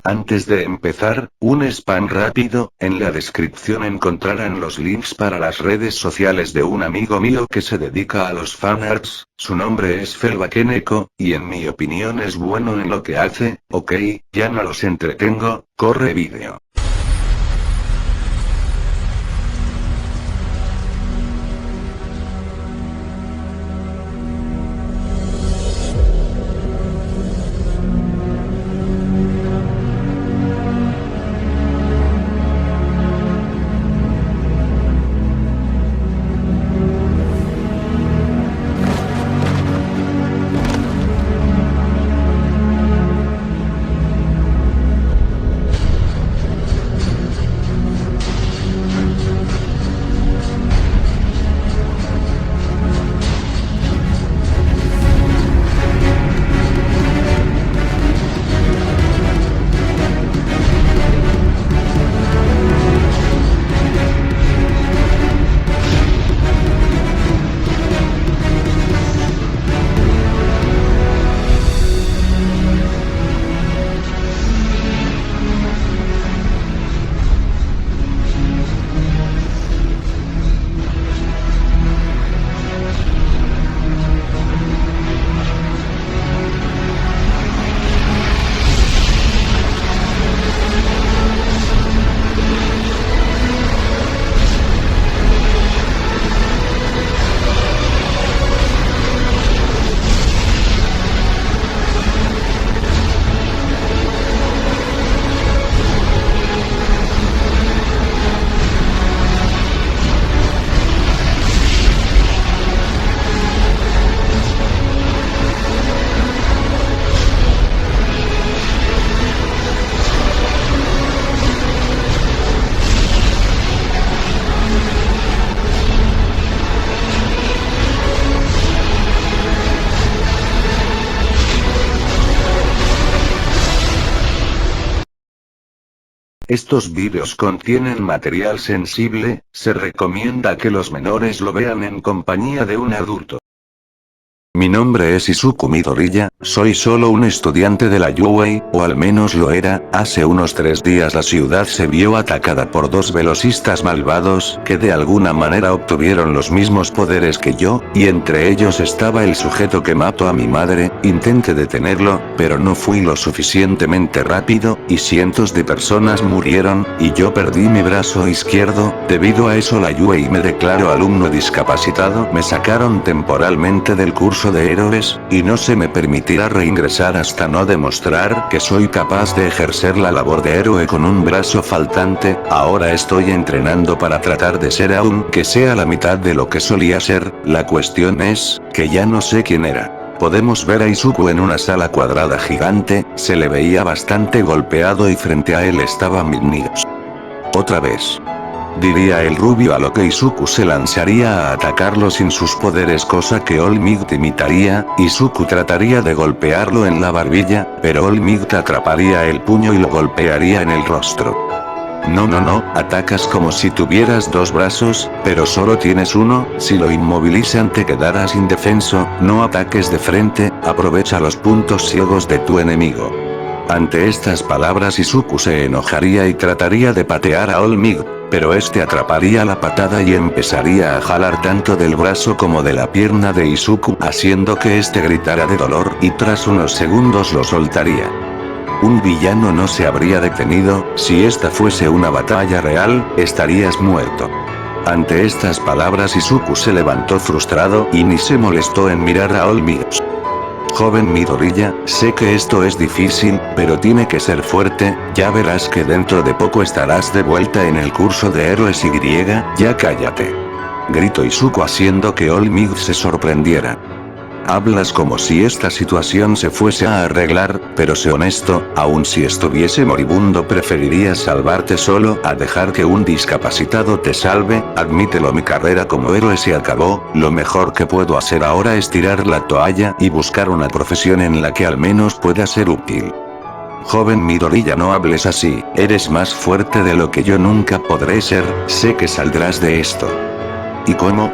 Antes de empezar, un spam rápido, en la descripción encontrarán los links para las redes sociales de un amigo mío que se dedica a los fanarts, su nombre es Felvakeneko, y en mi opinión es bueno en lo que hace. Ok, ya no los entretengo, corre vídeo. Estos vídeos contienen material sensible, se recomienda que los menores lo vean en compañía de un adulto. Mi nombre es Izuku Midoriya, soy solo un estudiante de la UA, o al menos lo era. Hace unos 3 días la ciudad se vio atacada por 2 velocistas malvados, que de alguna manera obtuvieron los mismos poderes que yo, y entre ellos estaba el sujeto que mató a mi madre. Intenté detenerlo, pero no fui lo suficientemente rápido, y cientos de personas murieron, y yo perdí mi brazo izquierdo. Debido a eso la UA me declaró alumno discapacitado, me sacaron temporalmente del curso de héroes, y no se me permitirá reingresar hasta no demostrar que soy capaz de ejercer la labor de héroe con un brazo faltante. Ahora estoy entrenando para tratar de ser aunque sea la mitad de lo que solía ser. La cuestión es, que ya no sé quién era. Podemos ver a Izuku en una sala cuadrada gigante, se le veía bastante golpeado y frente a él estaba Midnight. Otra vez. Diría el rubio, a lo que Izuku se lanzaría a atacarlo sin sus poderes, cosa que All Might imitaría. Izuku trataría de golpearlo en la barbilla, pero All Might atraparía el puño y lo golpearía en el rostro. No, atacas como si tuvieras 2 brazos, pero solo tienes uno. Si lo inmovilizan te quedarás indefenso. No ataques de frente, aprovecha los puntos ciegos de tu enemigo. Ante estas palabras Izuku se enojaría y trataría de patear a All Might, pero este atraparía la patada y empezaría a jalar tanto del brazo como de la pierna de Izuku, haciendo que este gritara de dolor, y tras unos segundos lo soltaría. Un villano no se habría detenido. Si esta fuese una batalla real, estarías muerto. Ante estas palabras Izuku se levantó frustrado, y ni se molestó en mirar a All Might. Joven Midoriya, sé que esto es difícil, pero tiene que ser fuerte. Ya verás que dentro de poco estarás de vuelta en el curso de héroes y. Ya cállate. Gritó Izuku haciendo que All Might se sorprendiera. Hablas como si esta situación se fuese a arreglar, pero sé honesto, aun si estuviese moribundo preferirías salvarte solo a dejar que un discapacitado te salve. Admítelo, mi carrera como héroe se acabó. Lo mejor que puedo hacer ahora es tirar la toalla y buscar una profesión en la que al menos pueda ser útil. Joven Midoriya, no hables así, eres más fuerte de lo que yo nunca podré ser. Sé que saldrás de esto. ¿Y cómo?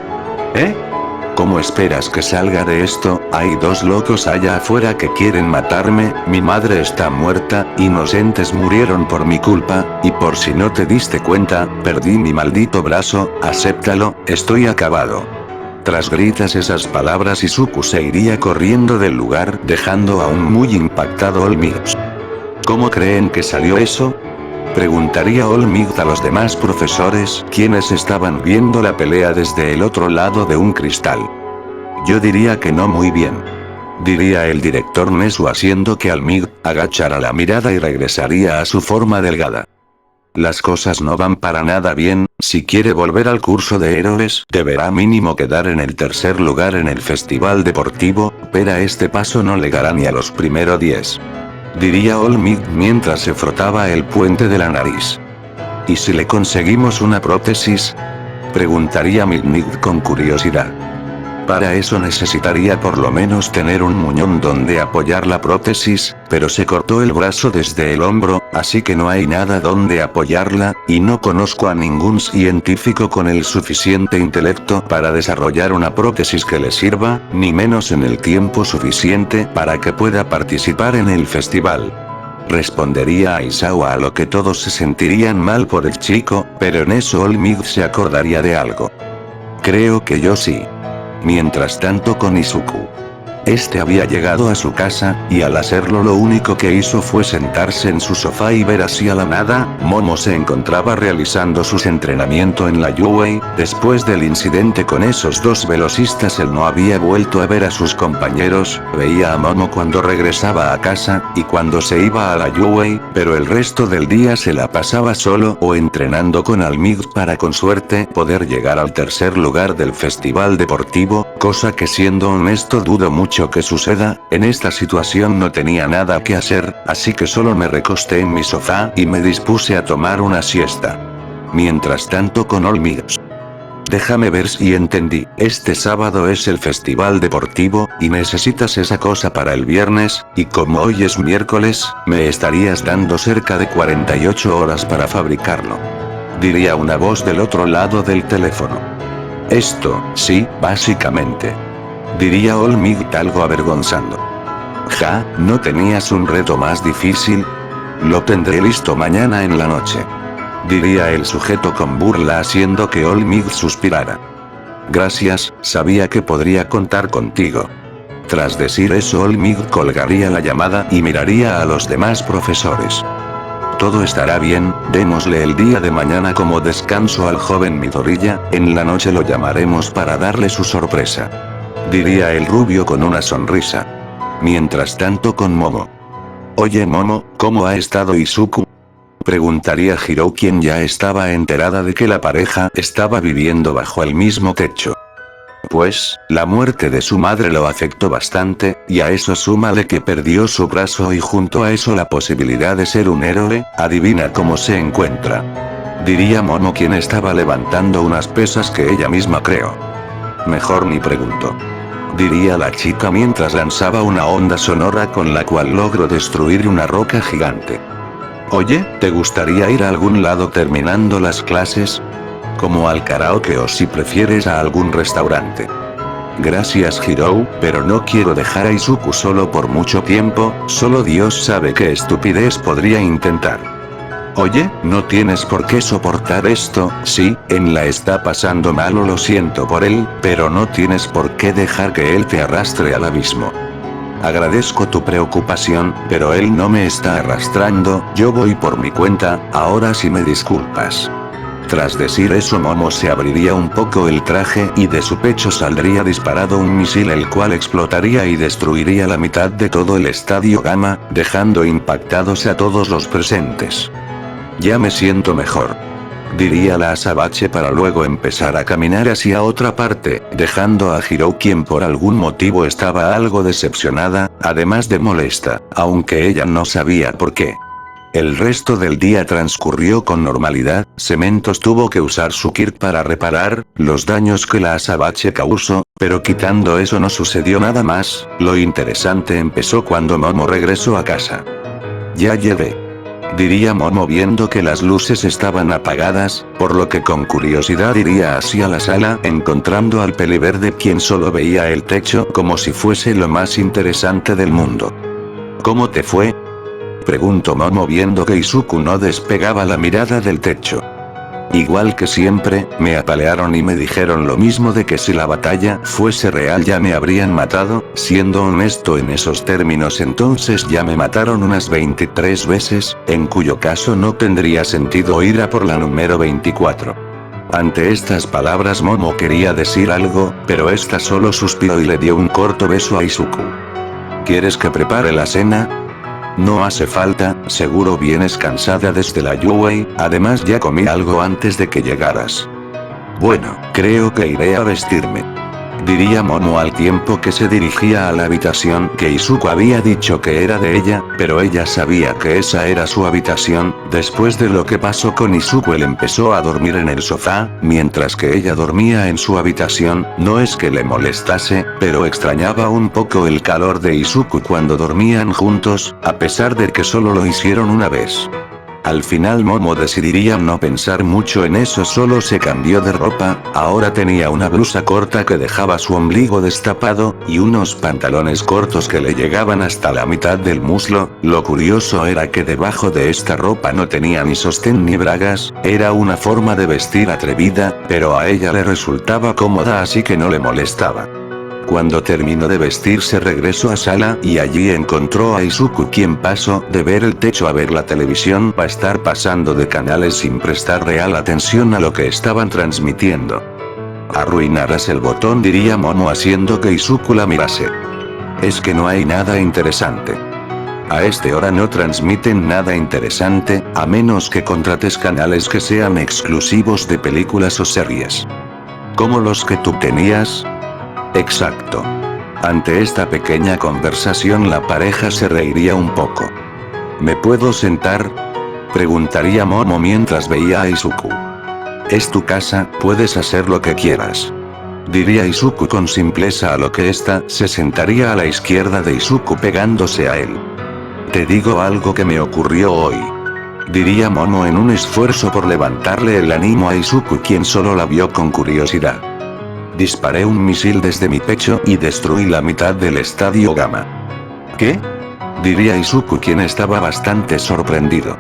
¿Cómo esperas que salga de esto? Hay dos locos allá afuera que quieren matarme, mi madre está muerta, inocentes murieron por mi culpa, y por si no te diste cuenta, perdí mi maldito brazo, acéptalo, estoy acabado. Tras gritas esas palabras Izuku se iría corriendo del lugar, dejando aún muy impactado All Might. ¿Cómo creen que salió eso? Preguntaría All Might a los demás profesores, quienes estaban viendo la pelea desde el otro lado de un cristal. Yo diría que no muy bien. Diría el director Nezu haciendo que All Might agachara la mirada y regresaría a su forma delgada. Las cosas no van para nada bien, si quiere volver al curso de héroes, deberá mínimo quedar en el tercer lugar en el festival deportivo, pero a este paso no llegará ni a los primeros 10. Diría All Might mientras se frotaba el puente de la nariz. ¿Y si le conseguimos una prótesis? Preguntaría Mitt con curiosidad. Para eso necesitaría por lo menos tener un muñón donde apoyar la prótesis, pero se cortó el brazo desde el hombro, así que no hay nada donde apoyarla, y no conozco a ningún científico con el suficiente intelecto para desarrollar una prótesis que le sirva, ni menos en el tiempo suficiente para que pueda participar en el festival. Respondería Aizawa a lo que todos se sentirían mal por el chico, pero en eso All Might se acordaría de algo. Creo que yo sí. Mientras tanto con Izuku. Este había llegado a su casa, y al hacerlo lo único que hizo fue sentarse en su sofá y ver hacia la nada. Momo se encontraba realizando sus entrenamientos en la Yuwei, después del incidente con esos dos velocistas él no había vuelto a ver a sus compañeros, veía a Momo cuando regresaba a casa, y cuando se iba a la Yuwei, pero el resto del día se la pasaba solo o entrenando con All Might para con suerte poder llegar al tercer lugar del festival deportivo, cosa que siendo honesto dudo mucho que suceda. En esta situación no tenía nada que hacer, así que solo me recosté en mi sofá y me dispuse a tomar una siesta. Mientras tanto con All Might. Déjame ver si entendí, este sábado es el festival deportivo, y necesitas esa cosa para el viernes, y como hoy es miércoles, me estarías dando cerca de 48 horas para fabricarlo. Diría una voz del otro lado del teléfono. Esto, sí, básicamente. Diría All Might algo avergonzando. Ja, ¿no tenías un reto más difícil? Lo tendré listo mañana en la noche. Diría el sujeto con burla haciendo que All Might suspirara. Gracias, sabía que podría contar contigo. Tras decir eso All Might colgaría la llamada y miraría a los demás profesores. Todo estará bien, démosle el día de mañana como descanso al joven Midoriya, en la noche lo llamaremos para darle su sorpresa. Diría el rubio con una sonrisa. Mientras tanto con Momo. Oye Momo, ¿cómo ha estado Izuku? Preguntaría Hiro quien ya estaba enterada de que la pareja estaba viviendo bajo el mismo techo. Pues, la muerte de su madre lo afectó bastante, y a eso súmale que perdió su brazo y junto a eso la posibilidad de ser un héroe, adivina cómo se encuentra. Diría Momo quien estaba levantando unas pesas que ella misma creó. Mejor ni pregunto. Diría la chica mientras lanzaba una onda sonora con la cual logró destruir una roca gigante. Oye, ¿te gustaría ir a algún lado terminando las clases? Como al karaoke o si prefieres a algún restaurante. Gracias Hiro, pero no quiero dejar a Izuku solo por mucho tiempo, solo Dios sabe qué estupidez podría intentar. Oye, no tienes por qué soportar esto, sí, en la está pasando mal o lo siento por él, pero no tienes por qué dejar que él te arrastre al abismo. Agradezco tu preocupación, pero él no me está arrastrando, yo voy por mi cuenta, ahora sí me disculpas. Tras decir eso Momo se abriría un poco el traje y de su pecho saldría disparado un misil el cual explotaría y destruiría la mitad de todo el estadio Gamma, dejando impactados a todos los presentes. Ya me siento mejor. Diría la Asabache para luego empezar a caminar hacia otra parte, dejando a Hiro quien por algún motivo estaba algo decepcionada, además de molesta, aunque ella no sabía por qué. El resto del día transcurrió con normalidad, Cementos tuvo que usar su kit para reparar los daños que la Asabache causó, pero quitando eso no sucedió nada más, lo interesante empezó cuando Momo regresó a casa. Ya llegué. Diría Momo viendo que las luces estaban apagadas, por lo que con curiosidad iría hacia la sala encontrando al peliverde quien solo veía el techo como si fuese lo más interesante del mundo. ¿Cómo te fue? Preguntó Momo viendo que Izuku no despegaba la mirada del techo. Igual que siempre, me apalearon y me dijeron lo mismo de que si la batalla fuese real ya me habrían matado, siendo honesto en esos términos entonces ya me mataron unas 23 veces, en cuyo caso no tendría sentido ir a por la número 24. Ante estas palabras Momo quería decir algo, pero esta solo suspiró y le dio un corto beso a Izuku. ¿Quieres que prepare la cena? No hace falta, seguro vienes cansada desde la Yuwei, además ya comí algo antes de que llegaras. Bueno, creo que iré a vestirme. Diría Momo al tiempo que se dirigía a la habitación que Izuku había dicho que era de ella, pero ella sabía que esa era su habitación. Después de lo que pasó con Izuku él empezó a dormir en el sofá, mientras que ella dormía en su habitación. No es que le molestase, pero extrañaba un poco el calor de Izuku cuando dormían juntos, a pesar de que solo lo hicieron una vez. Al final Momo decidiría no pensar mucho en eso, solo se cambió de ropa, ahora tenía una blusa corta que dejaba su ombligo destapado, y unos pantalones cortos que le llegaban hasta la mitad del muslo. Lo curioso era que debajo de esta ropa no tenía ni sostén ni bragas, era una forma de vestir atrevida, pero a ella le resultaba cómoda así que no le molestaba. Cuando terminó de vestirse regresó a sala y allí encontró a Izuku quien pasó de ver el techo a ver la televisión a estar pasando de canales sin prestar real atención a lo que estaban transmitiendo. Arruinarás el botón, diría Momo haciendo que Izuku la mirase. Es que no hay nada interesante. A esta hora no transmiten nada interesante, a menos que contrates canales que sean exclusivos de películas o series. ¿Como los que tú tenías? Exacto. Ante esta pequeña conversación la pareja se reiría un poco. ¿Me puedo sentar? Preguntaría Momo mientras veía a Izuku. Es tu casa, puedes hacer lo que quieras. Diría Izuku con simpleza, a lo que ésta se sentaría a la izquierda de Izuku pegándose a él. Te digo algo que me ocurrió hoy. Diría Momo en un esfuerzo por levantarle el ánimo a Izuku quien solo la vio con curiosidad. Disparé un misil desde mi pecho y destruí la mitad del estadio Gamma. ¿Qué? Diría Izuku quien estaba bastante sorprendido.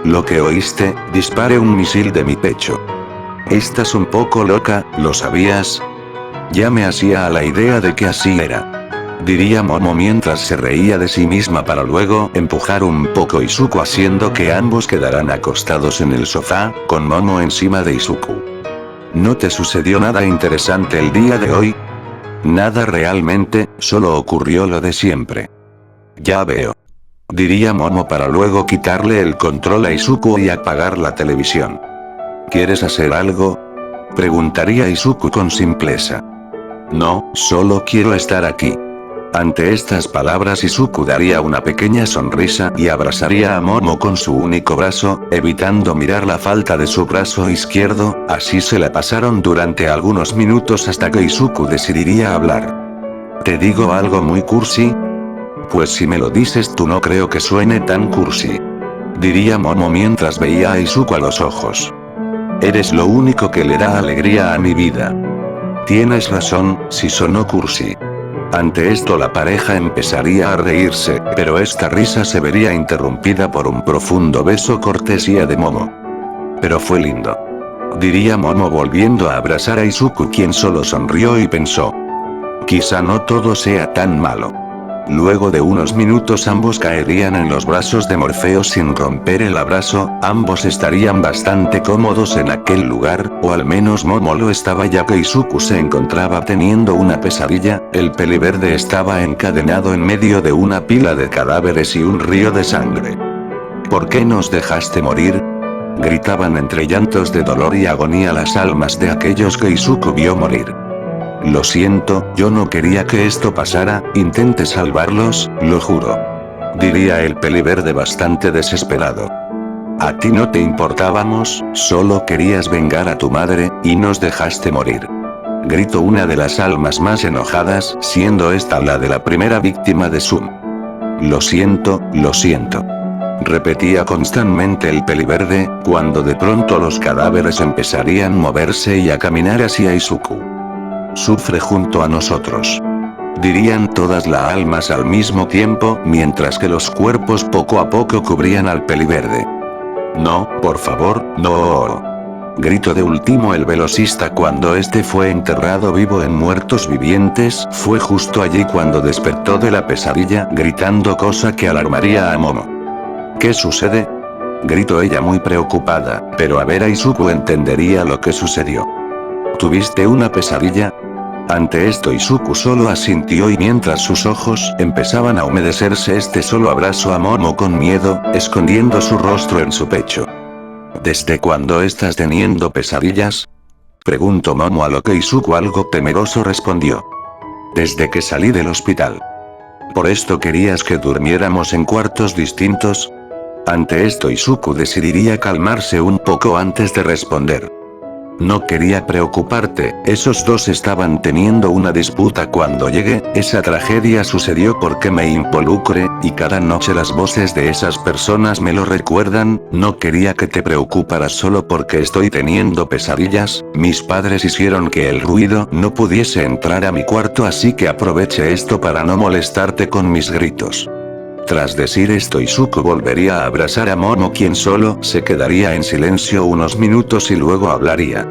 Lo que oíste, disparé un misil de mi pecho. Estás un poco loca, ¿lo sabías? Ya me hacía a la idea de que así era. Diría Momo mientras se reía de sí misma para luego empujar un poco a Izuku haciendo que ambos quedaran acostados en el sofá, con Momo encima de Izuku. ¿No te sucedió nada interesante el día de hoy? Nada realmente, solo ocurrió lo de siempre. Ya veo. Diría Momo para luego quitarle el control a Izuku y apagar la televisión. ¿Quieres hacer algo? Preguntaría Izuku con simpleza. No, solo quiero estar aquí. Ante estas palabras Izuku daría una pequeña sonrisa y abrazaría a Momo con su único brazo, evitando mirar la falta de su brazo izquierdo. Así se la pasaron durante algunos minutos hasta que Izuku decidiría hablar. ¿Te digo algo muy cursi? Pues si me lo dices tú no creo que suene tan cursi. Diría Momo mientras veía a Izuku a los ojos. Eres lo único que le da alegría a mi vida. Tienes razón, si sonó cursi. Ante esto la pareja empezaría a reírse, pero esta risa se vería interrumpida por un profundo beso cortesía de Momo. Pero fue lindo. Diría Momo volviendo a abrazar a Izuku quien solo sonrió y pensó. Quizá no todo sea tan malo. Luego de unos minutos ambos caerían en los brazos de Morfeo sin romper el abrazo, ambos estarían bastante cómodos en aquel lugar, o al menos Momo lo estaba ya que Izuku se encontraba teniendo una pesadilla, el peliverde estaba encadenado en medio de una pila de cadáveres y un río de sangre. ¿Por qué nos dejaste morir? Gritaban entre llantos de dolor y agonía las almas de aquellos que Izuku vio morir. Lo siento, yo no quería que esto pasara, intenté salvarlos, lo juro. Diría el peliverde bastante desesperado. A ti no te importábamos, solo querías vengar a tu madre, y nos dejaste morir. Gritó una de las almas más enojadas, siendo esta la de la primera víctima de Sum. Lo siento, repetía constantemente el peliverde, cuando de pronto los cadáveres empezarían a moverse y a caminar hacia Izuku. Sufre junto a nosotros. Dirían todas las almas al mismo tiempo, mientras que los cuerpos poco a poco cubrían al peliverde. No, por favor, no. Gritó de último el velocista cuando este fue enterrado vivo en Muertos Vivientes. Fue justo allí cuando despertó de la pesadilla, gritando cosa que alarmaría a Momo. ¿Qué sucede? Gritó ella muy preocupada, pero a ver, Izuku entendería lo que sucedió. ¿Tuviste una pesadilla? Ante esto Izuku solo asintió y mientras sus ojos empezaban a humedecerse solo abrazó a Momo con miedo, escondiendo su rostro en su pecho. ¿Desde cuándo estás teniendo pesadillas? Preguntó Momo, a lo que Izuku algo temeroso respondió. Desde que salí del hospital. ¿Por esto querías que durmiéramos en cuartos distintos? Ante esto Izuku decidiría calmarse un poco antes de responder. No quería preocuparte, esos dos estaban teniendo una disputa cuando llegué, esa tragedia sucedió porque me involucré, y cada noche las voces de esas personas me lo recuerdan. No quería que te preocuparas solo porque estoy teniendo pesadillas. Mis padres hicieron que el ruido no pudiese entrar a mi cuarto, así que aproveché esto para no molestarte con mis gritos. Tras decir esto, Izuku volvería a abrazar a Momo, quien solo se quedaría en silencio unos minutos y luego hablaría.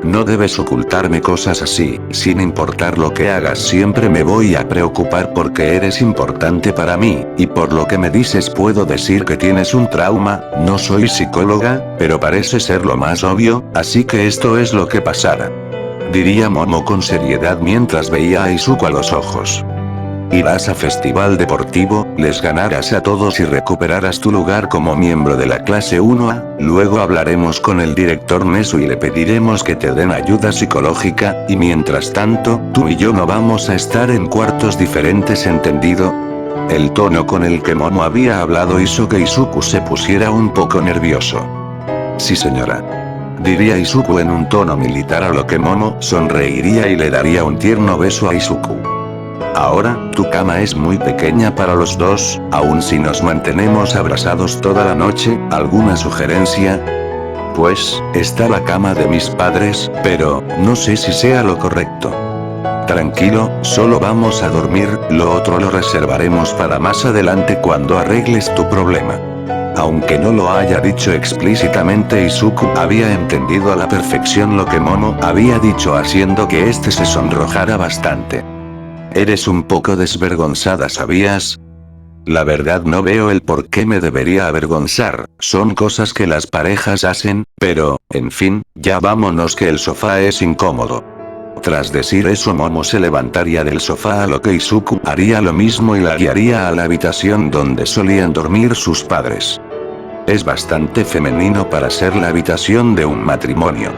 No debes ocultarme cosas así, sin importar lo que hagas siempre me voy a preocupar porque eres importante para mí, y por lo que me dices puedo decir que tienes un trauma. No soy psicóloga, pero parece ser lo más obvio, así que esto es lo que pasará. Diría Momo con seriedad mientras veía a Izuku a los ojos. Irás a festival deportivo, les ganarás a todos y recuperarás tu lugar como miembro de la clase 1A, luego hablaremos con el director Nezu y le pediremos que te den ayuda psicológica, y mientras tanto, tú y yo no vamos a estar en cuartos diferentes, ¿entendido? El tono con el que Momo había hablado hizo que Izuku se pusiera un poco nervioso. Sí, señora. Diría Izuku en un tono militar, a lo que Momo sonreiría y le daría un tierno beso a Izuku. Ahora, tu cama es muy pequeña para los dos, aun si nos mantenemos abrazados toda la noche. ¿Alguna sugerencia? Pues, está la cama de mis padres, pero no sé si sea lo correcto. Tranquilo, solo vamos a dormir, lo otro lo reservaremos para más adelante cuando arregles tu problema. Aunque no lo haya dicho explícitamente, Izuku había entendido a la perfección lo que Momo había dicho, haciendo que este se sonrojara bastante. Eres un poco desvergonzada, ¿sabías? La verdad no veo el por qué me debería avergonzar, son cosas que las parejas hacen, pero, en fin, ya vámonos que el sofá es incómodo. Tras decir eso, Momo se levantaría del sofá, a lo que Izuku haría lo mismo y la guiaría a la habitación donde solían dormir sus padres. Es bastante femenino para ser la habitación de un matrimonio.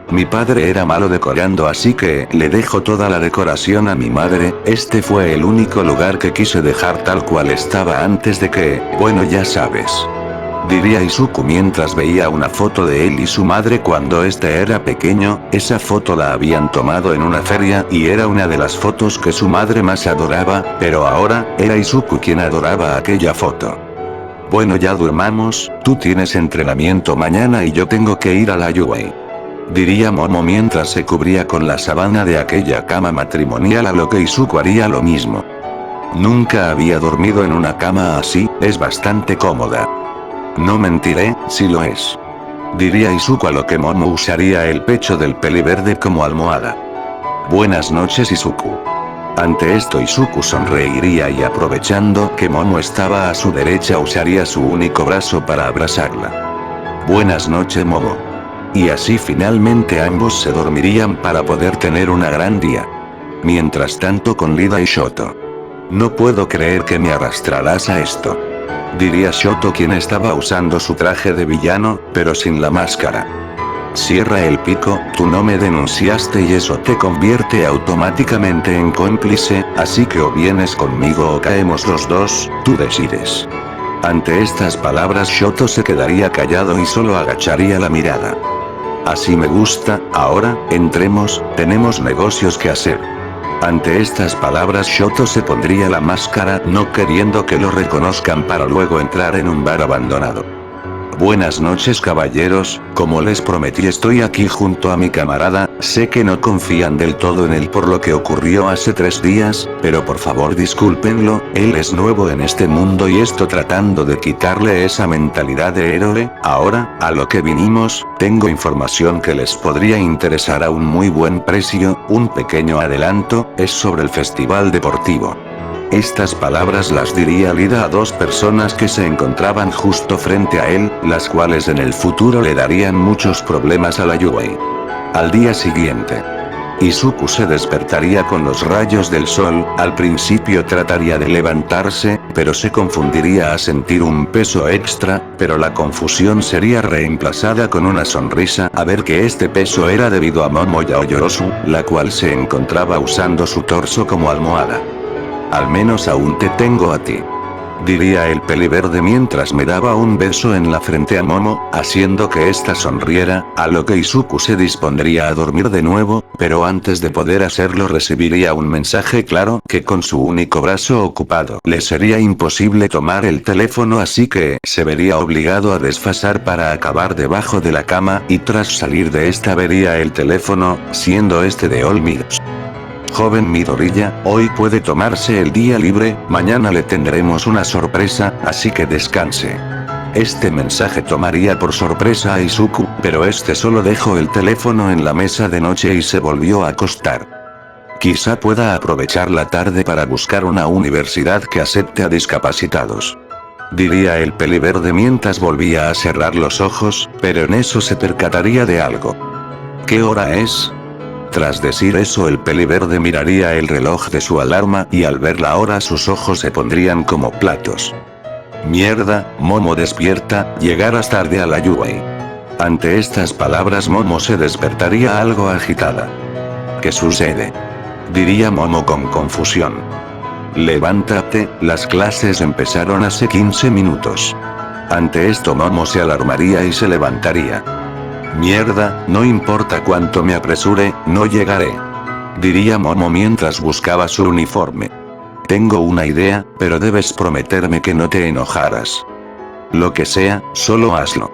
Mi padre era malo decorando, así que le dejo toda la decoración a mi madre. Este fue el único lugar que quise dejar tal cual estaba antes de que, bueno, ya sabes. Diría Izuku mientras veía una foto de él y su madre cuando este era pequeño. Esa foto la habían tomado en una feria y era una de las fotos que su madre más adoraba, pero ahora, era Izuku quien adoraba aquella foto. Bueno, ya durmamos, tú tienes entrenamiento mañana y yo tengo que ir a la UA. Diría Momo mientras se cubría con la sábana de aquella cama matrimonial, a lo que Izuku haría lo mismo. Nunca había dormido en una cama así, es bastante cómoda. No mentiré, sí lo es. Diría Izuku, a lo que Momo usaría el pecho del peliverde como almohada. Buenas noches, Izuku. Ante esto Izuku sonreiría y aprovechando que Momo estaba a su derecha usaría su único brazo para abrazarla. Buenas noches, Momo. Y así finalmente ambos se dormirían para poder tener una gran día. Mientras tanto, con Lida y Shoto. No puedo creer que me arrastrarás a esto. Diría Shoto, quien estaba usando su traje de villano, pero sin la máscara. Cierra el pico, tú no me denunciaste y eso te convierte automáticamente en cómplice, así que o vienes conmigo o caemos los dos, tú decides. Ante estas palabras Shoto se quedaría callado y solo agacharía la mirada. Así me gusta, ahora, entremos, tenemos negocios que hacer. Ante estas palabras Shoto se pondría la máscara no queriendo que lo reconozcan para luego entrar en un bar abandonado. Buenas noches caballeros, como les prometí estoy aquí junto a mi camarada, sé que no confían del todo en él por lo que ocurrió hace 3 días, pero por favor discúlpenlo, él es nuevo en este mundo y esto tratando de quitarle esa mentalidad de héroe. Ahora, a lo que vinimos, tengo información que les podría interesar a un muy buen precio, un pequeño adelanto, es sobre el festival deportivo. Estas palabras las diría Lida a 2 personas que se encontraban justo frente a él, las cuales en el futuro le darían muchos problemas a la Yuei. Al día siguiente, Izuku se despertaría con los rayos del sol, al principio trataría de levantarse, pero se confundiría a sentir un peso extra, pero la confusión sería reemplazada con una sonrisa a ver que este peso era debido a Momo Yaoyorozu, la cual se encontraba usando su torso como almohada. Al menos aún te tengo a ti, diría el peliverde mientras me daba un beso en la frente a Momo, haciendo que ésta sonriera, a lo que Izuku se dispondría a dormir de nuevo, pero antes de poder hacerlo recibiría un mensaje claro que con su único brazo ocupado le sería imposible tomar el teléfono así que se vería obligado a desfasar para acabar debajo de la cama y tras salir de esta vería el teléfono, siendo este de All Mids. Joven Midoriya, hoy puede tomarse el día libre, mañana le tendremos una sorpresa, así que descanse. Este mensaje tomaría por sorpresa a Izuku, pero este solo dejó el teléfono en la mesa de noche y se volvió a acostar. Quizá pueda aprovechar la tarde para buscar una universidad que acepte a discapacitados, diría el peliverde mientras volvía a cerrar los ojos, pero en eso se percataría de algo. ¿Qué hora es? Tras decir eso el peliverde miraría el reloj de su alarma y al ver la hora sus ojos se pondrían como platos. Mierda, Momo despierta, llegarás tarde a la Yuei. Ante estas palabras Momo se despertaría algo agitada. ¿Qué sucede? Diría Momo con confusión. Levántate, las clases empezaron hace 15 minutos. Ante esto Momo se alarmaría y se levantaría. Mierda, no importa cuánto me apresure, no llegaré, diría Momo mientras buscaba su uniforme. Tengo una idea, pero debes prometerme que no te enojarás. Lo que sea, solo hazlo,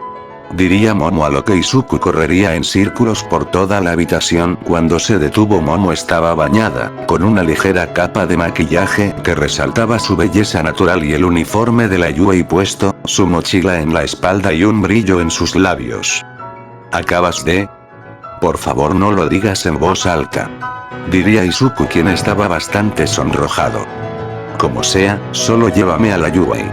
diría Momo a lo que Izuku correría en círculos por toda la habitación. Cuando se detuvo Momo estaba bañada, con una ligera capa de maquillaje que resaltaba su belleza natural y el uniforme de la Yuei puesto, su mochila en la espalda y un brillo en sus labios. ¿Acabas de? Por favor no lo digas en voz alta, diría Izuku quien estaba bastante sonrojado. Como sea, solo llévame a la Yuei,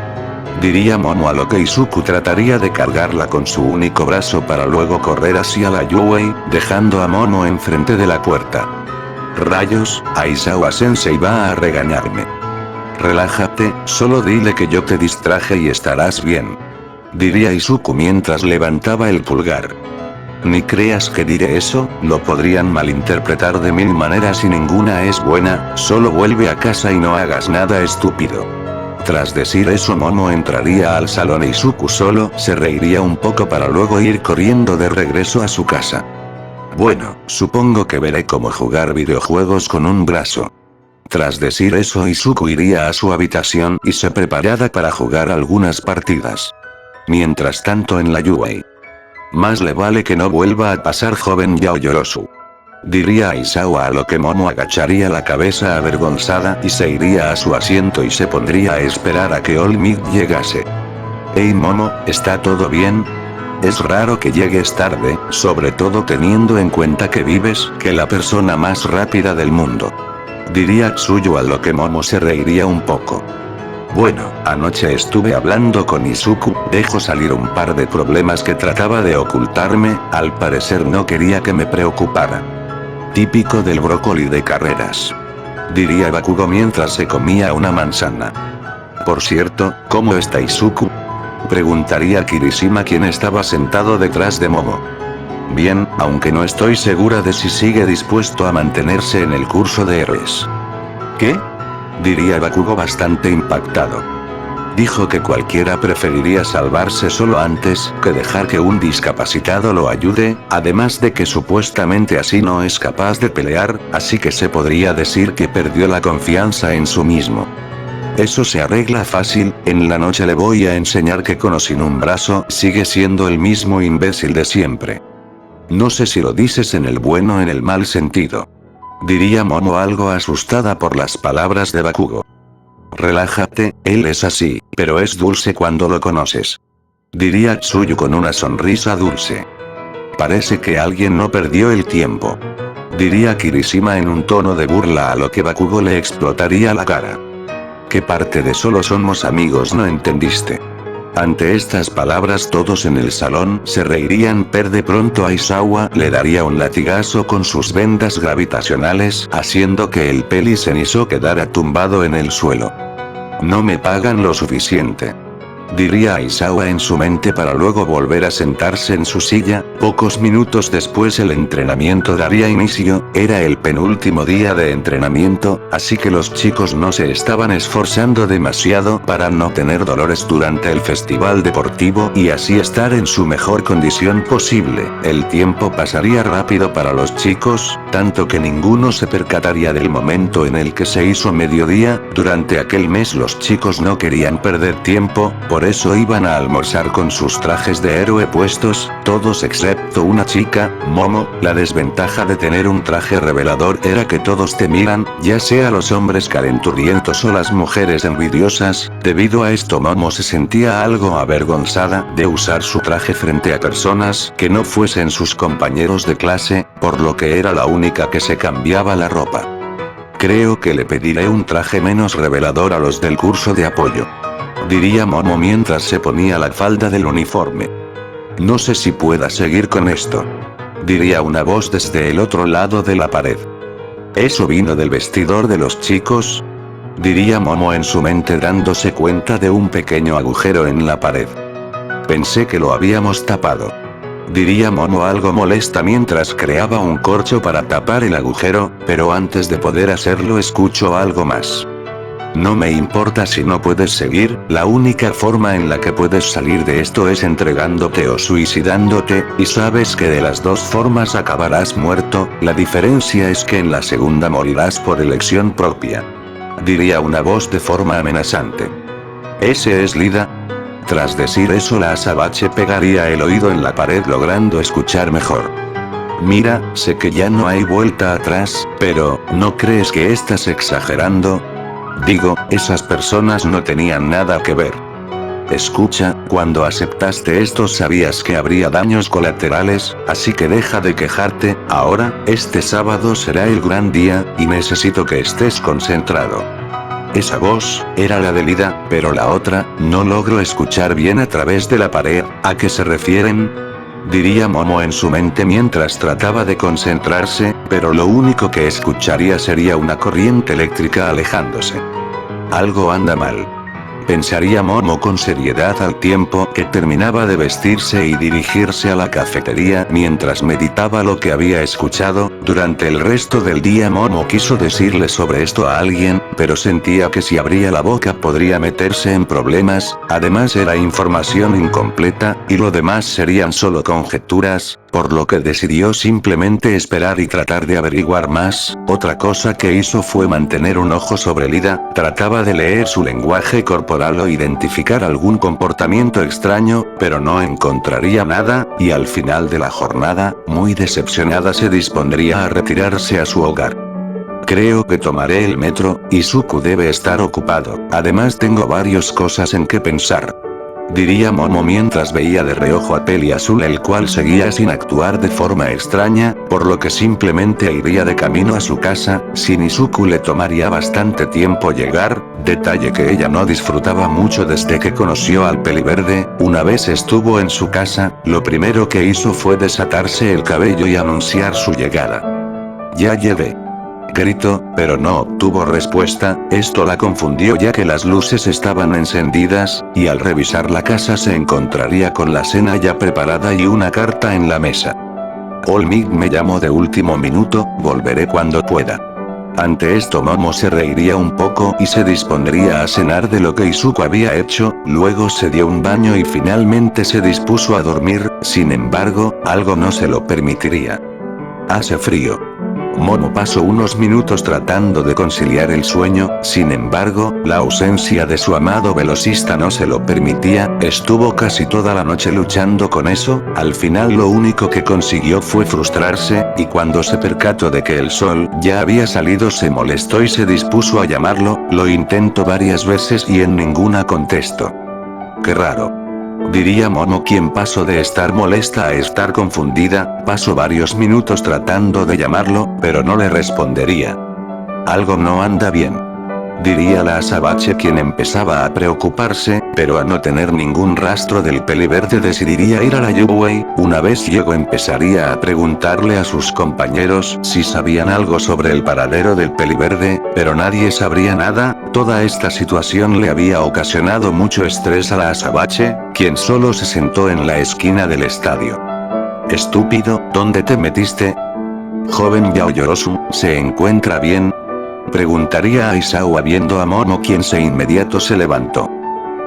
diría Momo a lo que Izuku trataría de cargarla con su único brazo para luego correr hacia la Yuei, dejando a Momo enfrente de la puerta. Rayos, Aizawa Sensei va a regañarme. Relájate, solo dile que yo te distraje y estarás bien, diría Izuku mientras levantaba el pulgar. Ni creas que diré eso, lo podrían malinterpretar de 1000 maneras y ninguna es buena, solo vuelve a casa y no hagas nada estúpido. Tras decir eso Momo entraría al salón e Izuku solo se reiría un poco para luego ir corriendo de regreso a su casa. Bueno, supongo que veré cómo jugar videojuegos con un brazo. Tras decir eso Izuku iría a su habitación y se preparaba para jugar algunas partidas. Mientras tanto en la Yuei. Más le vale que no vuelva a pasar joven Yaoyorozu, diría Aizawa a lo que Momo agacharía la cabeza avergonzada y se iría a su asiento y se pondría a esperar a que All Might llegase. Hey Momo, ¿está todo bien? Es raro que llegues tarde, sobre todo teniendo en cuenta que vives que la persona más rápida del mundo, diría Tsuyu a lo que Momo se reiría un poco. Bueno, anoche estuve hablando con Izuku, dejó salir un par de problemas que trataba de ocultarme, al parecer no quería que me preocupara. Típico del brócoli de carreras, diría Bakugo mientras se comía una manzana. Por cierto, ¿cómo está Izuku? Preguntaría Kirishima quien estaba sentado detrás de Momo. Bien, aunque no estoy segura de si sigue dispuesto a mantenerse en el curso de héroes. ¿Qué? Diría Bakugo bastante impactado. Dijo que cualquiera preferiría salvarse solo antes que dejar que un discapacitado lo ayude, además de que supuestamente así no es capaz de pelear, así que se podría decir que perdió la confianza en sí mismo. Eso se arregla fácil, en la noche le voy a enseñar que con o sin un brazo sigue siendo el mismo imbécil de siempre. No sé si lo dices en el bueno o en el mal sentido. Diría Momo algo asustada por las palabras de Bakugo. Relájate, él es así, pero es dulce cuando lo conoces. Diría Tsuyu con una sonrisa dulce. Parece que alguien no perdió el tiempo. Diría Kirishima en un tono de burla a lo que Bakugo le explotaría la cara. ¿Qué parte de solo somos amigos no entendiste? Ante estas palabras todos en el salón se reirían, pero de pronto Aizawa le daría un latigazo con sus vendas gravitacionales, haciendo que el Peli Zenitsu quedara tumbado en el suelo. No me pagan lo suficiente. Diría Aizawa en su mente para luego volver a sentarse en su silla. Pocos minutos después el entrenamiento daría inicio, era el penúltimo día de entrenamiento, así que los chicos no se estaban esforzando demasiado para no tener dolores durante el festival deportivo y así estar en su mejor condición posible. El tiempo pasaría rápido para los chicos, tanto que ninguno se percataría del momento en el que se hizo mediodía. Durante aquel mes los chicos no querían perder tiempo, por eso iban a almorzar con sus trajes de héroe puestos, todos excepto una chica, Momo. La desventaja de tener un traje revelador era que todos te miran, ya sea los hombres calenturientos o las mujeres envidiosas. Debido a esto Momo se sentía algo avergonzada de usar su traje frente a personas que no fuesen sus compañeros de clase, por lo que era la única que se cambiaba la ropa. Creo que le pediré un traje menos revelador a los del curso de apoyo. Diría Momo mientras se ponía la falda del uniforme. No sé si pueda seguir con esto. Diría una voz desde el otro lado de la pared. ¿Eso vino del vestidor de los chicos? Diría Momo en su mente dándose cuenta de un pequeño agujero en la pared. Pensé que lo habíamos tapado. Diría Momo algo molesta mientras creaba un corcho para tapar el agujero, pero antes de poder hacerlo escucho algo más. No me importa si no puedes seguir, la única forma en la que puedes salir de esto es entregándote o suicidándote, y sabes que de las dos formas acabarás muerto, la diferencia es que en la segunda morirás por elección propia. Diría una voz de forma amenazante. ¿Ese es Lida? Tras decir eso la azabache pegaría el oído en la pared logrando escuchar mejor. Mira, sé que ya no hay vuelta atrás, pero, ¿no crees que estás exagerando? Digo, esas personas no tenían nada que ver. Escucha, cuando aceptaste esto sabías que habría daños colaterales, así que deja de quejarte. Ahora, este sábado será el gran día, y necesito que estés concentrado. Esa voz, era la de Lida, pero la otra, no logro escuchar bien a través de la pared. ¿A qué se refieren? Diría Momo en su mente mientras trataba de concentrarse, pero lo único que escucharía sería una corriente eléctrica alejándose. Algo anda mal. Pensaría Momo con seriedad al tiempo que terminaba de vestirse y dirigirse a la cafetería mientras meditaba lo que había escuchado. Durante el resto del día Momo quiso decirle sobre esto a alguien, pero sentía que si abría la boca podría meterse en problemas, además era información incompleta, y lo demás serían solo conjeturas, por lo que decidió simplemente esperar y tratar de averiguar más. Otra cosa que hizo fue mantener un ojo sobre Lida, trataba de leer su lenguaje corporal o identificar algún comportamiento extraño, pero no encontraría nada, y al final de la jornada, muy decepcionada se dispondría a retirarse a su hogar. Creo que tomaré el metro, Izuku debe estar ocupado, además tengo varias cosas en que pensar. Diría Momo mientras veía de reojo a Peli Azul el cual seguía sin actuar de forma extraña, por lo que simplemente iría de camino a su casa. Sin Izuku le tomaría bastante tiempo llegar, detalle que ella no disfrutaba mucho desde que conoció al Peliverde. Una vez estuvo en su casa, lo primero que hizo fue desatarse el cabello y anunciar su llegada. Ya llegué. Gritó, pero no obtuvo respuesta. Esto la confundió ya que las luces estaban encendidas, y al revisar la casa se encontraría con la cena ya preparada y una carta en la mesa. Olmig me llamó de último minuto, volveré cuando pueda. Ante esto Momo se reiría un poco y se dispondría a cenar de lo que Izuku había hecho, luego se dio un baño y finalmente se dispuso a dormir, sin embargo, algo no se lo permitiría. Hace frío. Momo pasó unos minutos tratando de conciliar el sueño, sin embargo, la ausencia de su amado velocista no se lo permitía, estuvo casi toda la noche luchando con eso, al final lo único que consiguió fue frustrarse, y cuando se percató de que el sol ya había salido se molestó y se dispuso a llamarlo, lo intentó varias veces y en ninguna contestó. Qué raro. Diría Momo, quien pasó de estar molesta a estar confundida, pasó varios minutos tratando de llamarlo, pero no le respondería. Algo no anda bien. Diría la Azabache, quien empezaba a preocuparse, pero a no tener ningún rastro del peliverde decidiría ir a la Yuwei. Una vez llegó empezaría a preguntarle a sus compañeros si sabían algo sobre el paradero del peliverde, pero nadie sabría nada. Toda esta situación le había ocasionado mucho estrés a la Azabache, quien solo se sentó en la esquina del estadio. Estúpido, ¿dónde te metiste? Joven Yaoyorozu, ¿se encuentra bien? Preguntaría a Aizawa viendo a Momo, quien de inmediato se levantó.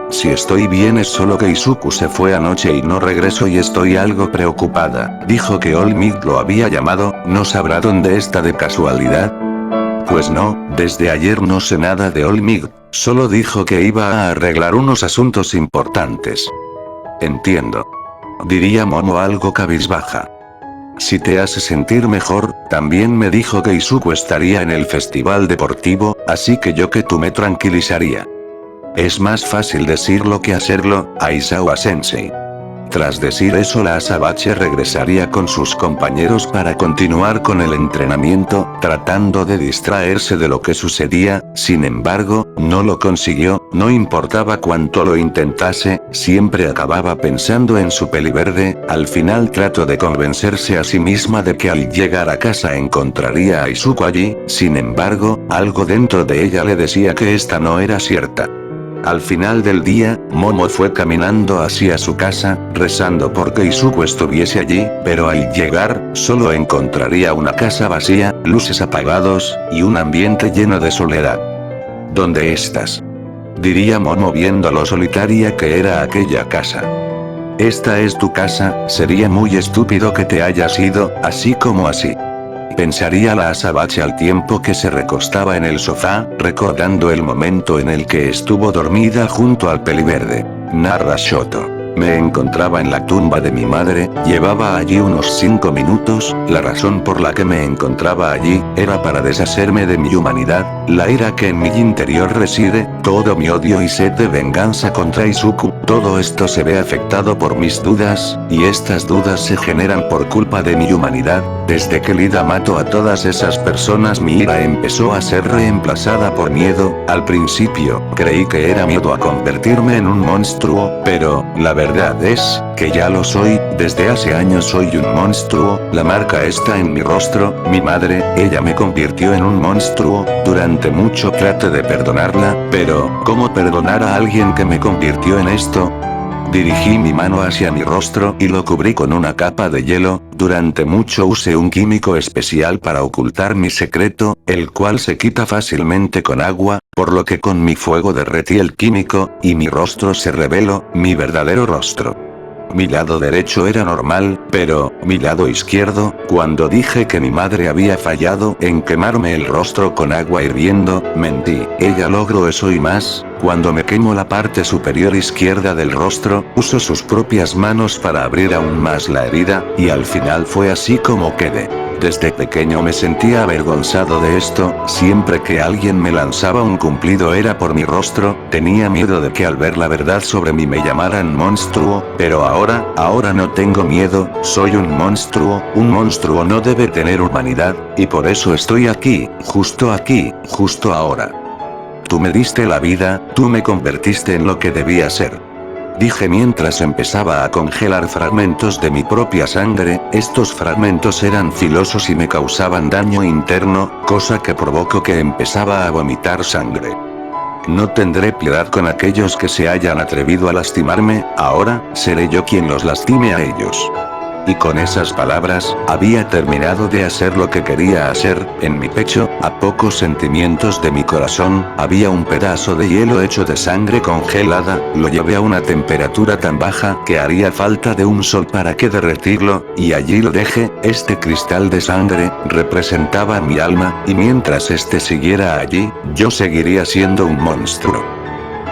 Si estoy bien, es solo que Izuku se fue anoche y no regresó y estoy algo preocupada. Dijo que All Might lo había llamado, ¿no sabrá dónde está de casualidad? Pues no, desde ayer no sé nada de All Might, solo dijo que iba a arreglar unos asuntos importantes. Entiendo. Diría Momo algo cabizbaja. Si te hace sentir mejor, también me dijo que Izuku estaría en el festival deportivo, así que yo que tú me tranquilizaría. Es más fácil decirlo que hacerlo, Aizawa-sensei. Tras decir eso, la Azabache regresaría con sus compañeros para continuar con el entrenamiento, tratando de distraerse de lo que sucedía. Sin embargo, no lo consiguió, no importaba cuánto lo intentase, siempre acababa pensando en su peliverde. Al final trató de convencerse a sí misma de que al llegar a casa encontraría a Izuku allí, sin embargo, algo dentro de ella le decía que esta no era cierta. Al final del día, Momo fue caminando hacia su casa, rezando porque Izuku estuviese allí, pero al llegar, solo encontraría una casa vacía, luces apagados, y un ambiente lleno de soledad. ¿Dónde estás? Diría Momo viendo lo solitaria que era aquella casa. Esta es tu casa, sería muy estúpido que te hayas ido, así como así. Pensaría la Azabache al tiempo que se recostaba en el sofá, recordando el momento en el que estuvo dormida junto al peliverde. Narra Shoto. Me encontraba en la tumba de mi madre, llevaba allí unos 5 minutos, la razón por la que me encontraba allí, era para deshacerme de mi humanidad, la ira que en mi interior reside, todo mi odio y sed de venganza contra Izuku, todo esto se ve afectado por mis dudas, y estas dudas se generan por culpa de mi humanidad. Desde que Lida mató a todas esas personas, mi ira empezó a ser reemplazada por miedo. Al principio, creí que era miedo a convertirme en un monstruo, pero, la verdad es, que ya lo soy, desde hace años soy un monstruo, la marca está en mi rostro, mi madre, ella me convirtió en un monstruo, durante mucho traté de perdonarla, pero, ¿cómo perdonar a alguien que me convirtió en esto? Dirigí mi mano hacia mi rostro y lo cubrí con una capa de hielo, durante mucho usé un químico especial para ocultar mi secreto, el cual se quita fácilmente con agua, por lo que con mi fuego derretí el químico, y mi rostro se reveló, mi verdadero rostro. Mi lado derecho era normal, pero, mi lado izquierdo, cuando dije que mi madre había fallado en quemarme el rostro con agua hirviendo, mentí. Ella logró eso y más. Cuando me quemo la parte superior izquierda del rostro, uso sus propias manos para abrir aún más la herida, y al final fue así como quedé. Desde pequeño me sentía avergonzado de esto, siempre que alguien me lanzaba un cumplido era por mi rostro, tenía miedo de que al ver la verdad sobre mí me llamaran monstruo, pero ahora no tengo miedo, soy un monstruo no debe tener humanidad, y por eso estoy aquí, justo ahora. Tú me diste la vida, tú me convertiste en lo que debía ser. Dije mientras empezaba a congelar fragmentos de mi propia sangre, estos fragmentos eran filosos y me causaban daño interno, cosa que provocó que empezaba a vomitar sangre. No tendré piedad con aquellos que se hayan atrevido a lastimarme, ahora, seré yo quien los lastime a ellos. Y con esas palabras, había terminado de hacer lo que quería hacer, en mi pecho, A pocos centímetros de mi corazón, había un pedazo de hielo hecho de sangre congelada, lo llevé a una temperatura tan baja que haría falta de un sol para que derretirlo, y allí lo dejé. Este cristal de sangre, representaba mi alma, y mientras este siguiera allí, yo seguiría siendo un monstruo.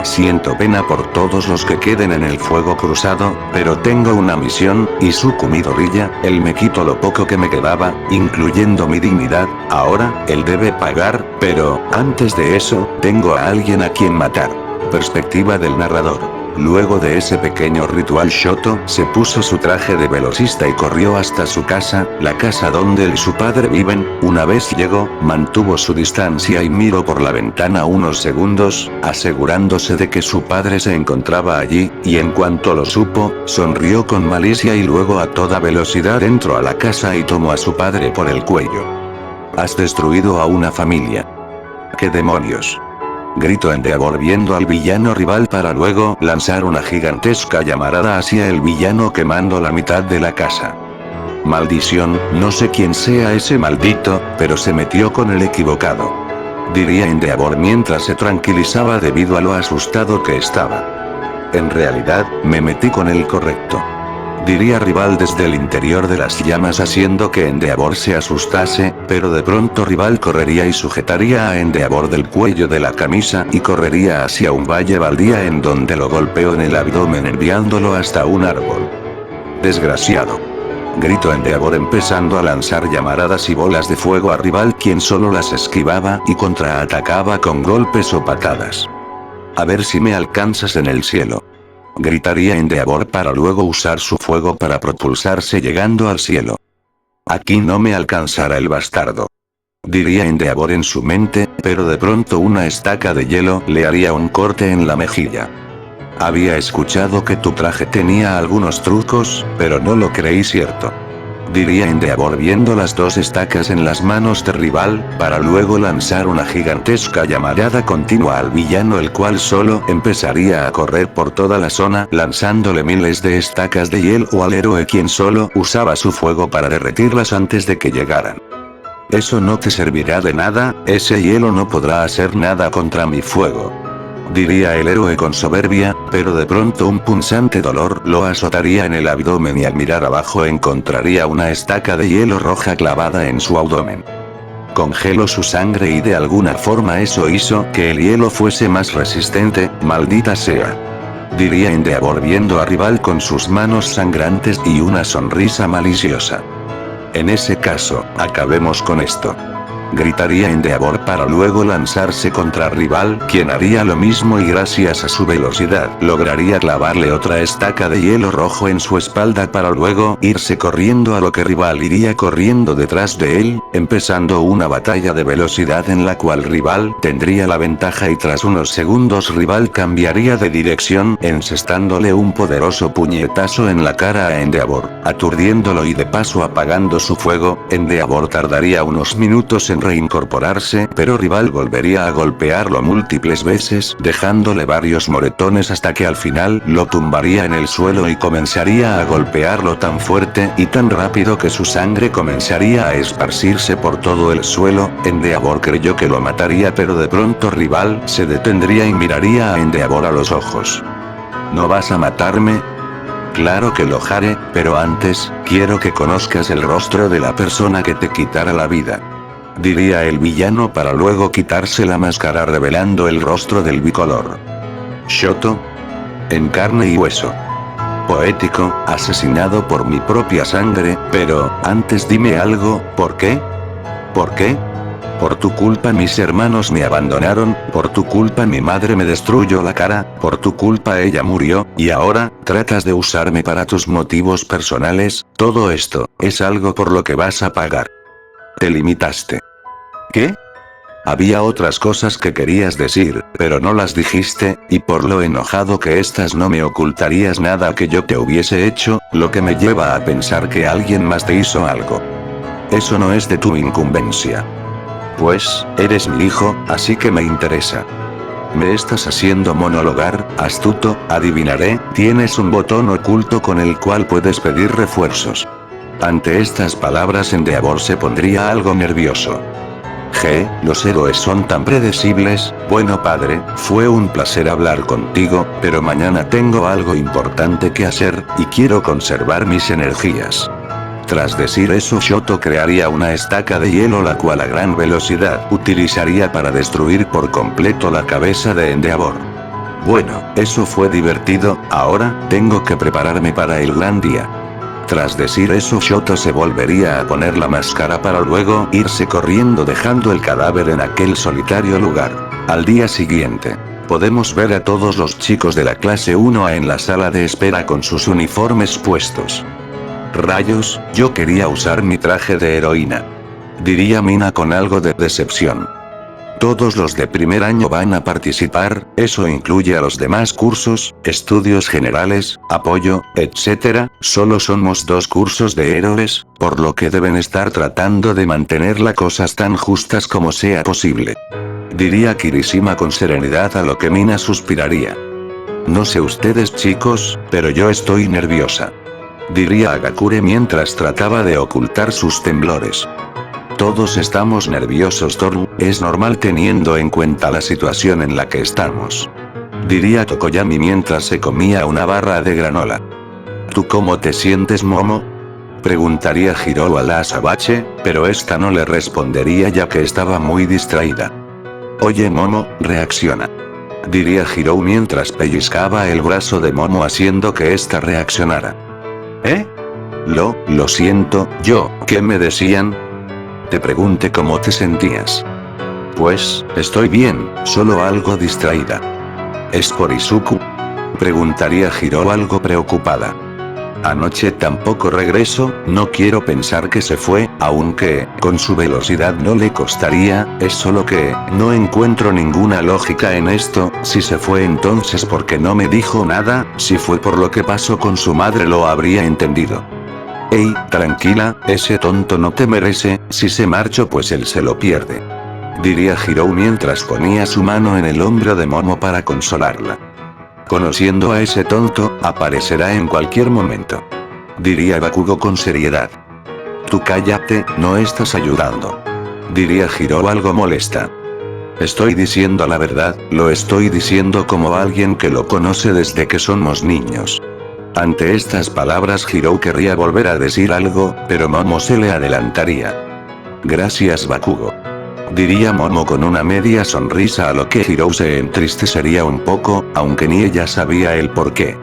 Siento pena por todos los que queden en el fuego cruzado, pero tengo una misión, Izuku Midoriya, él me quitó lo poco que me quedaba, incluyendo mi dignidad, ahora, él debe pagar, pero, antes de eso, tengo a alguien a quien matar. Perspectiva del narrador. Luego de ese pequeño ritual, Shoto se puso su traje de velocista y corrió hasta su casa, la casa donde él y su padre viven. Una vez llegó, mantuvo su distancia y miró por la ventana unos segundos, asegurándose de que su padre se encontraba allí, y en cuanto lo supo, sonrió con malicia y luego a toda velocidad entró a la casa y tomó a su padre por el cuello. Has destruido a una familia. ¿Qué demonios? Gritó Endeavor viendo al villano rival para luego lanzar una gigantesca llamarada hacia el villano quemando la mitad de la casa. Maldición, no sé quién sea ese maldito, pero se metió con el equivocado. Diría Endeavor mientras se tranquilizaba debido a lo asustado que estaba. En realidad, me metí con el correcto. Diría rival desde el interior de las llamas haciendo que Endeavor se asustase, pero de pronto rival correría y sujetaría a Endeavor del cuello de la camisa y correría hacia un valle baldío en donde lo golpeó en el abdomen enviándolo hasta un árbol. Desgraciado. Gritó Endeavor empezando a lanzar llamaradas y bolas de fuego a rival quien solo las esquivaba y contraatacaba con golpes o patadas. A ver si me alcanzas en el cielo. Gritaría Endeavor para luego usar su fuego para propulsarse llegando al cielo. Aquí no me alcanzará el bastardo. Diría Endeavor en su mente, pero de pronto una estaca de hielo le haría un corte en la mejilla. Había escuchado que tu traje tenía algunos trucos, pero no lo creí cierto. Diría Endeavor viendo las dos estacas en las manos de rival, para luego lanzar una gigantesca llamarada continua al villano el cual solo empezaría a correr por toda la zona lanzándole miles de estacas de hielo al héroe quien solo usaba su fuego para derretirlas antes de que llegaran. Eso no te servirá de nada, ese hielo no podrá hacer nada contra mi fuego. Diría el héroe con soberbia, pero de pronto un punzante dolor lo azotaría en el abdomen y al mirar abajo encontraría una estaca de hielo roja clavada en su abdomen. Congeló su sangre y de alguna forma eso hizo que el hielo fuese más resistente, maldita sea. Diría Endeavor viendo a rival con sus manos sangrantes y una sonrisa maliciosa. En ese caso, acabemos con esto. Gritaría Endeavor para luego lanzarse contra rival, quien haría lo mismo y gracias a su velocidad lograría clavarle otra estaca de hielo rojo en su espalda para luego irse corriendo a lo que rival iría corriendo detrás de él, empezando una batalla de velocidad en la cual rival tendría la ventaja y tras unos segundos rival cambiaría de dirección encestándole un poderoso puñetazo en la cara a Endeavor, aturdiéndolo y de paso apagando su fuego. Endeavor tardaría unos minutos en reincorporarse, pero rival volvería a golpearlo múltiples veces, dejándole varios moretones hasta que al final lo tumbaría en el suelo y comenzaría a golpearlo tan fuerte y tan rápido que su sangre comenzaría a esparcirse por todo el suelo. Endeavor creyó que lo mataría, pero de pronto rival se detendría y miraría a Endeavor a los ojos. ¿No vas a matarme? Claro que lo haré, pero antes, quiero que conozcas el rostro de la persona que te quitará la vida. Diría el villano para luego quitarse la máscara revelando el rostro del bicolor. Shoto. En carne y hueso. Poético, asesinado por mi propia sangre, pero, antes dime algo, ¿por qué? ¿Por qué? Por tu culpa mis hermanos me abandonaron, por tu culpa mi madre me destruyó la cara, por tu culpa ella murió, y ahora, tratas de usarme para tus motivos personales. Todo esto, es algo por lo que vas a pagar. Te limitaste. ¿Qué? Había otras cosas que querías decir, pero no las dijiste, y por lo enojado que estás no me ocultarías nada que yo te hubiese hecho, lo que me lleva a pensar que alguien más te hizo algo. Eso no es de tu incumbencia. Pues, eres mi hijo, así que me interesa. Me estás haciendo monologar, astuto, adivinaré, tienes un botón oculto con el cual puedes pedir refuerzos. Ante estas palabras Endeavor se pondría algo nervioso. los héroes son tan predecibles. Bueno padre, fue un placer hablar contigo, pero mañana tengo algo importante que hacer, y quiero conservar mis energías. Tras decir eso, Shoto crearía una estaca de hielo la cual a gran velocidad utilizaría para destruir por completo la cabeza de Endeavor. Bueno, eso fue divertido, ahora, tengo que prepararme para el gran día. Tras decir eso, Shoto se volvería a poner la máscara para luego irse corriendo dejando el cadáver en aquel solitario lugar. Al día siguiente, podemos ver a todos los chicos de la clase 1A en la sala de espera con sus uniformes puestos. Rayos, yo quería usar mi traje de heroína. Diría Mina con algo de decepción. Todos los de primer año van a participar, eso incluye a los demás cursos, estudios generales, apoyo, etc. Solo somos 2 cursos de héroes, por lo que deben estar tratando de mantener las cosas tan justas como sea posible. Diría Kirishima con serenidad, a lo que Mina suspiraría. No sé ustedes chicos, pero yo estoy nerviosa. Diría Agakure mientras trataba de ocultar sus temblores. Todos estamos nerviosos Toru, es normal teniendo en cuenta la situación en la que estamos. Diría Tokoyami mientras se comía una barra de granola. ¿Tú cómo te sientes Momo? Preguntaría Hirou a la Asabache, pero esta no le respondería ya que estaba muy distraída. Oye Momo, reacciona. Diría Hirou mientras pellizcaba el brazo de Momo haciendo que ésta reaccionara. ¿Eh? Lo siento, ¿qué me decían? Te pregunté cómo te sentías. Pues, estoy bien, solo algo distraída. ¿Es por Izuku? Preguntaría Hirou algo preocupada. Anoche tampoco regresó, no quiero pensar que se fue, aunque, con su velocidad no le costaría, es solo que, no encuentro ninguna lógica en esto, si se fue entonces porque no me dijo nada, si fue por lo que pasó con su madre lo habría entendido. Ey, tranquila, ese tonto no te merece, si se marchó pues él se lo pierde. Diría Hirou mientras ponía su mano en el hombro de Momo para consolarla. Conociendo a ese tonto, aparecerá en cualquier momento. Diría Bakugo con seriedad. Tú cállate, no estás ayudando. Diría Hirou algo molesta. Estoy diciendo la verdad, lo estoy diciendo como alguien que lo conoce desde que somos niños. Ante estas palabras Hirou querría volver a decir algo, pero Momo se le adelantaría. Gracias Bakugo. Diría Momo con una media sonrisa, a lo que Hirou se entristecería un poco, aunque ni ella sabía el porqué.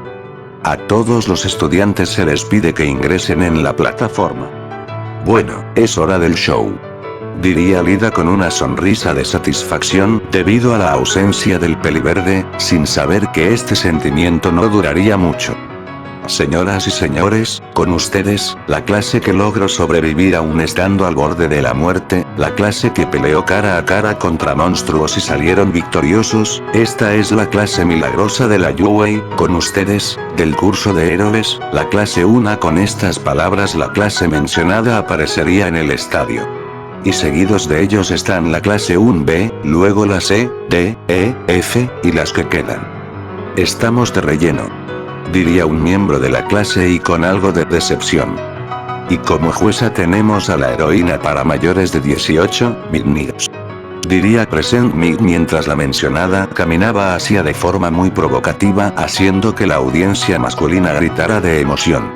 A todos los estudiantes se les pide que ingresen en la plataforma. Bueno, es hora del show. Diría Lida con una sonrisa de satisfacción, debido a la ausencia del peliverde, sin saber que este sentimiento no duraría mucho. Señoras y señores, con ustedes, la clase que logró sobrevivir aún estando al borde de la muerte, la clase que peleó cara a cara contra monstruos y salieron victoriosos, esta es la clase milagrosa de la Yuei, con ustedes, del curso de héroes, la clase 1. Con estas palabras la clase mencionada aparecería en el estadio. Y seguidos de ellos están la clase 1B, luego la C, D, E, F, y las que quedan. Estamos de relleno. Diría un miembro de la clase y con algo de decepción. Y como jueza tenemos a la heroína para mayores de 18, Midnight. Diría Present Mid mientras la mencionada caminaba hacia de forma muy provocativa, haciendo que la audiencia masculina gritara de emoción.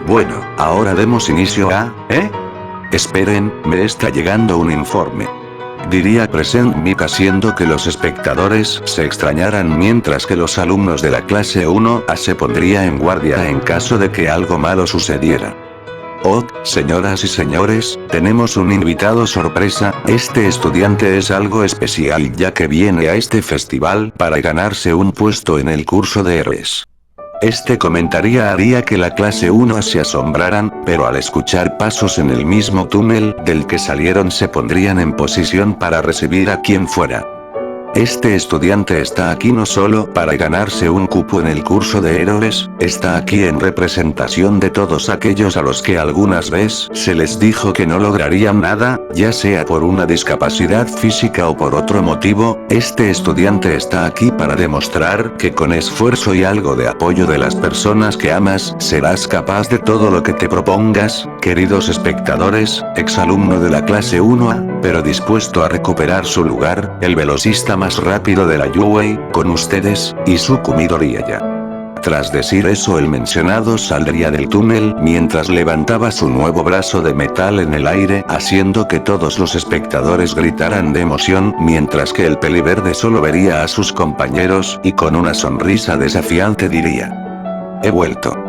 Bueno, ahora demos inicio a, Esperen, me está llegando un informe. Diría Present Mic haciendo que los espectadores se extrañaran mientras que los alumnos de la clase 1A se pondría en guardia en caso de que algo malo sucediera. Oh, señoras y señores, tenemos un invitado sorpresa, este estudiante es algo especial ya que viene a este festival para ganarse un puesto en el curso de héroes. Este comentario haría que la clase 1 se asombraran, pero al escuchar pasos en el mismo túnel del que salieron se pondrían en posición para recibir a quien fuera. Este estudiante está aquí no solo para ganarse un cupo en el curso de héroes, está aquí en representación de todos aquellos a los que algunas veces se les dijo que no lograrían nada, ya sea por una discapacidad física o por otro motivo. Este estudiante está aquí para demostrar que con esfuerzo y algo de apoyo de las personas que amas, serás capaz de todo lo que te propongas. Queridos espectadores, exalumno de la clase 1A, pero dispuesto a recuperar su lugar, el velocista más rápido de la UA, con ustedes, Izuku Midoriya. Tras decir eso, el mencionado saldría del túnel mientras levantaba su nuevo brazo de metal en el aire, haciendo que todos los espectadores gritaran de emoción, mientras que el peliverde solo vería a sus compañeros y con una sonrisa desafiante diría: he vuelto.